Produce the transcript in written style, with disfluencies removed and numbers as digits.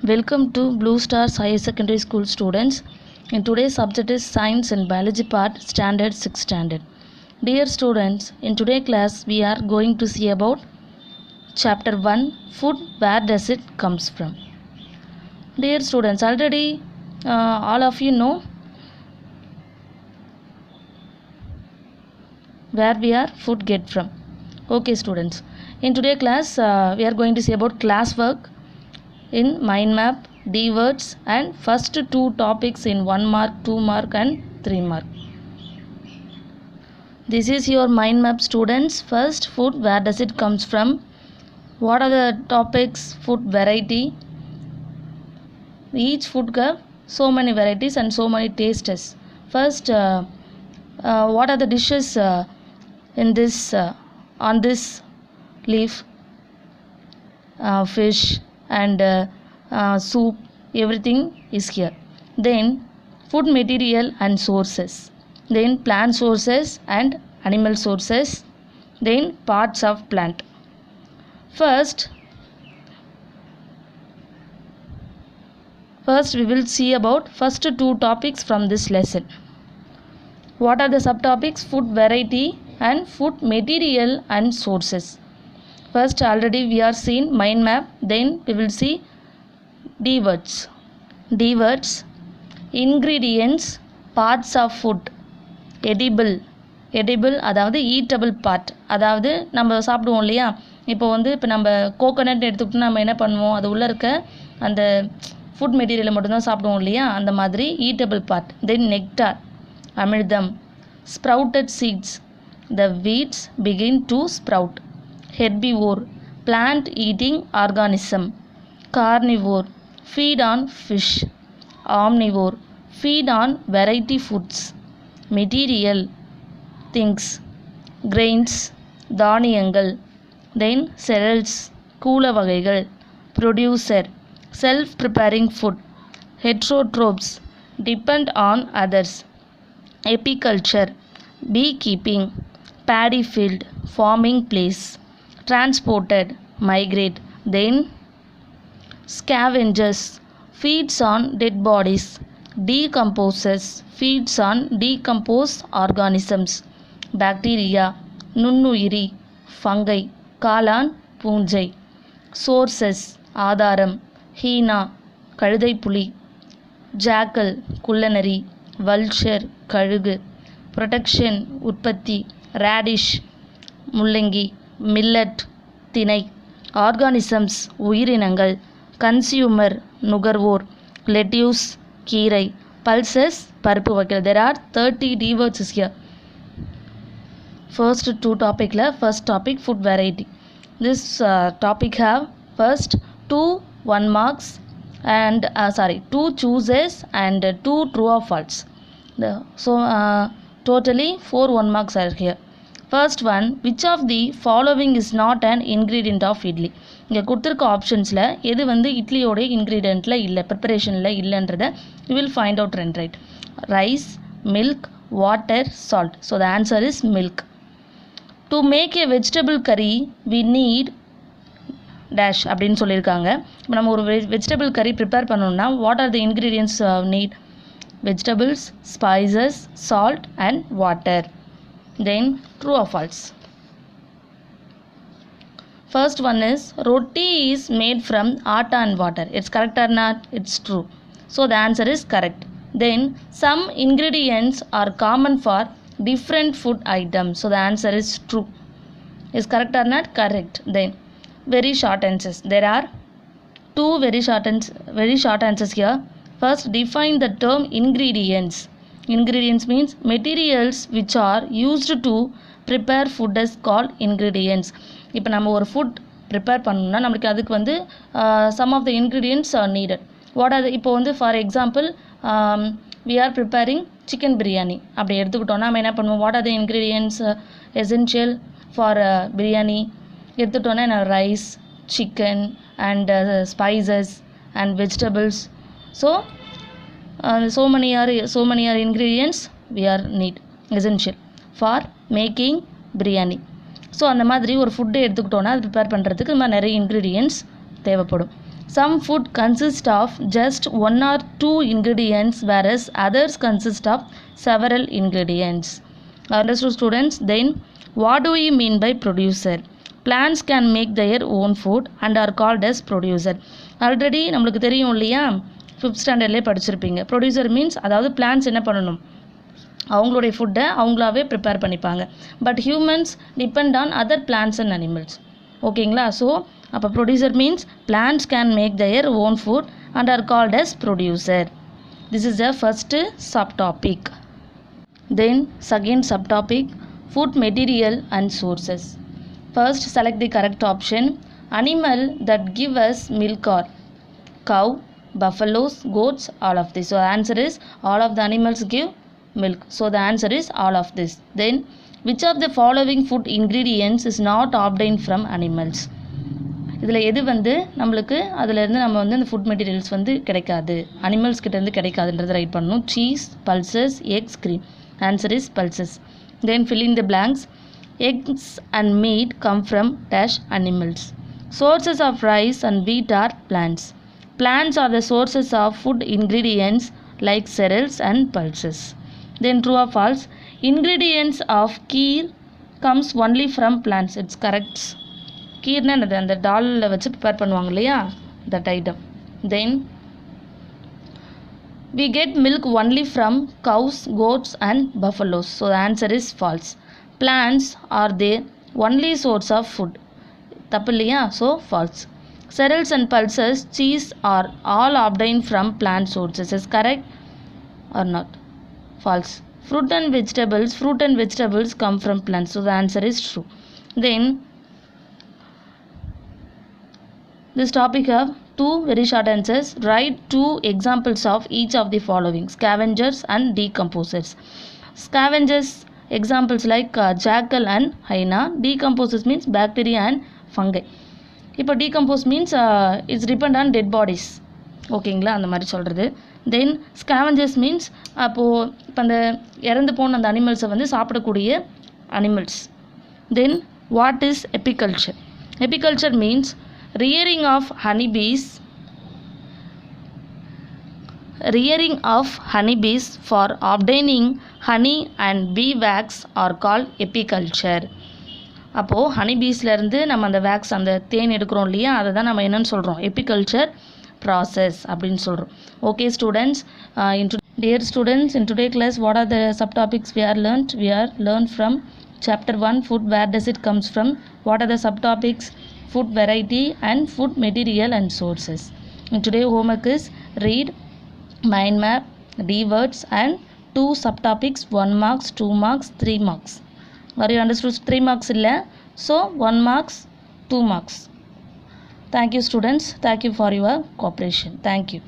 Welcome to Blue Stars Higher Secondary School students. In today's subject is Science and Biology Part Standard 6 Standard. Dear students, in today's class we are going to see about Chapter 1 Food, where does it comes from? Dear students, already all of you know where we are food get from. Okay students, in today's class we are going to see about classwork in mind map, D words and first two topics in 1 mark, 2 mark and 3 mark. This is your mind map students. First, food, where does it comes from? What are the topics? Food variety. Each food have so many varieties and so many tastes. First, what are the dishes in this on this leaf? Fish and soup, everything is here. Then food material and sources, then plant sources and animal sources, then parts of plant. First we will see about first two topics from this lesson. What are the subtopics? Food variety and food material and sources. First, already we are seen mind map, then we will see D words. D words, ingredients, parts of food, edible, அதாவது eatable part, அதாவது நம்ம சாப்பிடுவோம் இல்லையா. இப்போ நம்ம coconut எடுத்துக்கிட்டு நம்ம என்ன பண்ணுவோம், அது உள்ளே இருக்க அந்த ஃபுட் மெட்டீரியலை மட்டும்தான் சாப்பிடுவோம் இல்லையா, அந்த மாதிரி ஈட்டபிள் பார்ட். தென் நெக்டார், அமிர்தம். Sprouted seeds, the weeds begin to sprout. Herbivore, plant eating organism. Carnivore, feed on fish. Omnivore, feed on variety foods. Material, things. Grains, தானியங்கள். Then cereals, கூல வகைகள். Producer, self preparing food. Heterotrophs, depend on others. Apiculture, beekeeping. Paddy field, farming place. Transported, migrate. Then scavengers, feeds on dead bodies. Decomposes, feeds on decomposed organisms. Bacteria, நுண்ணுயிரி. fungi, காளான், பூஞ்சை. sources, ஆதாரம். Heena, கழுதைப்புலி. jackal, குள்ளநரி. vulture, கழுகு. protection, உற்பத்தி. radish, முள்ளங்கி. millet, திணை. organisms, உயிரினங்கள். consumer, நுகர்வோர். lettuce, கீரை. pulses, பருப்பு வகைகள். there are 30 D words here. First two topic la, first topic food variety. This topic have first 2 1 marks and 2 chooses and 2 true or false. Totally 4 1 marks are here. First one, which of the following is not an ingredient of idli? இங்கே கொடுத்துருக்க ஆப்ஷன்ஸில் எது இட்லியோட இன்க்ரீடியண்ட்டில் இல்லை, ப்ரிப்பரேஷனில் இல்லைன்றதை you will find out and write. Rice, milk, water, salt. So the answer is milk. To make a vegetable curry we need dash அப்படின்னு சொல்லியிருக்காங்க. இப்போ நம்ம ஒரு vegetable கறி ப்ரிப்பேர் பண்ணணும்னா what are the ingredients need? Vegetables, spices, salt and water. Then true or false? First one is roti is made from atta and water. It's correct or not? It's true. So the answer is correct. Then some ingredients are common for different food items. So the answer is true. Is correct or not? Correct. Then very short answers. There are two very short answers here. First, define the term ingredients. Ingredients means materials which are used to prepare food is called ingredients. இப்போ நம்ம ஒரு food prepare பண்ணணும்னா நம்மளுக்கு அதுக்கு some of the ingredients are needed. What are the, இப்போ for example we are preparing chicken biryani அப்படி எடுத்துக்கிட்டோம்னா நம்ம என்ன பண்ணுவோம், what are the ingredients essential for biryani எடுத்துக்கிட்டோம்னா rice, chicken and spices and vegetables. So many are ingredients we are need essential for making biryani. So அந்த மாதிரி ஒரு food எடுத்துக்கிட்டோன்னா அது ப்ரிப்பேர் பண்ணுறதுக்கு இந்த மாதிரி நிறைய இன்க்ரீடியன்ட்ஸ் தேவைப்படும். Some food consist of just one or two ingredients, whereas others consist of several ingredients. Understood, students? Then, what do we mean by producer? Plants can make their own food and are called as producer. Already நம்மளுக்கு தெரியும் இல்லையா, 5th ஸ்டாண்டர்ட்லேயே படிச்சிருப்பீங்க. Producer means அதாவது plans என்ன பண்ணணும், அவங்களுடைய ஃபுட்டை அவங்களாவே ப்ரிப்பேர் பண்ணிப்பாங்க. But humans depend on other plants and animals. ஓகேங்களா? ஸோ அப்போ producer means plants can make their own food and are called as producer. This is the first subtopic. Then second subtopic, food material and sources. First, select the correct option. Animal that give us milk are cow, buffaloes, goats, all of this. So the answer is all of the animals give milk. So the answer is all of this. Then, which of the following food ingredients is not obtained from animals? இதில் எது வந்து நம்மளுக்கு அதிலேருந்து நம்ம வந்து அந்த food materials வந்து கிடைக்காது, அனிமல்ஸ் கிட்டேருந்து கிடைக்காதுன்றதை ரைட் பண்ணணும். Cheese, pulses, eggs, cream. Answer is pulses. Then fill in the blanks. Eggs and meat come from dash animals. Sources of rice and wheat are plants. Plants are the sources of food ingredients like cereals and pulses. Then true or false? Ingredients of kheer comes only from plants. It's correct. கீர்னா என்னது, அந்த டாலில் வச்சு prepare பண்ணுவாங்க இல்லையா, that item. Then we get milk only from cows, goats and buffaloes. So the answer is false. Plants are the only source of food. தப்பு இல்லையா? So false. Cereals and pulses, cheese are all obtained from plant sources. Is correct or not? False. Fruit and vegetables come from plants. So the answer is true. Then this topic have two very short answers. Write two examples of each of the following: scavengers and decomposers. Scavengers examples like jackal and hyena. Decomposers means bacteria and fungi. இப்போ decompose means it's depend on dead bodies. ஓகேங்களா, அந்த மாதிரி சொல்கிறது. தென் scavengers means அப்போது இப்போ அந்த இறந்து போன அந்த அனிமல்ஸை வந்து சாப்பிடக்கூடிய animals. Then what is apiculture? Apiculture means rearing of honeybees for obtaining honey and bee wax are called apiculture. அப்போது ஹனிபீஸ்லேருந்து நம்ம அந்த வேக்ஸ், அந்த தேன் எடுக்கிறோம் இல்லையா, அதை தான் நம்ம என்னென்னு சொல்கிறோம், எபிகல்ச்சர் ப்ராசஸ் அப்படின்னு சொல்கிறோம். Okay students, dear students, in today's class what are the subtopics we are learned from chapter 1 food, where does it comes from, what are the subtopics, food variety and food material and sources. In today's homework is read, mind map, D words and 2 subtopics, 1 marks, 2 marks, 3 marks. Are you understood? 3 marks illa, so 1 marks, 2 marks. Thank you students, thank you for your cooperation. Thank you.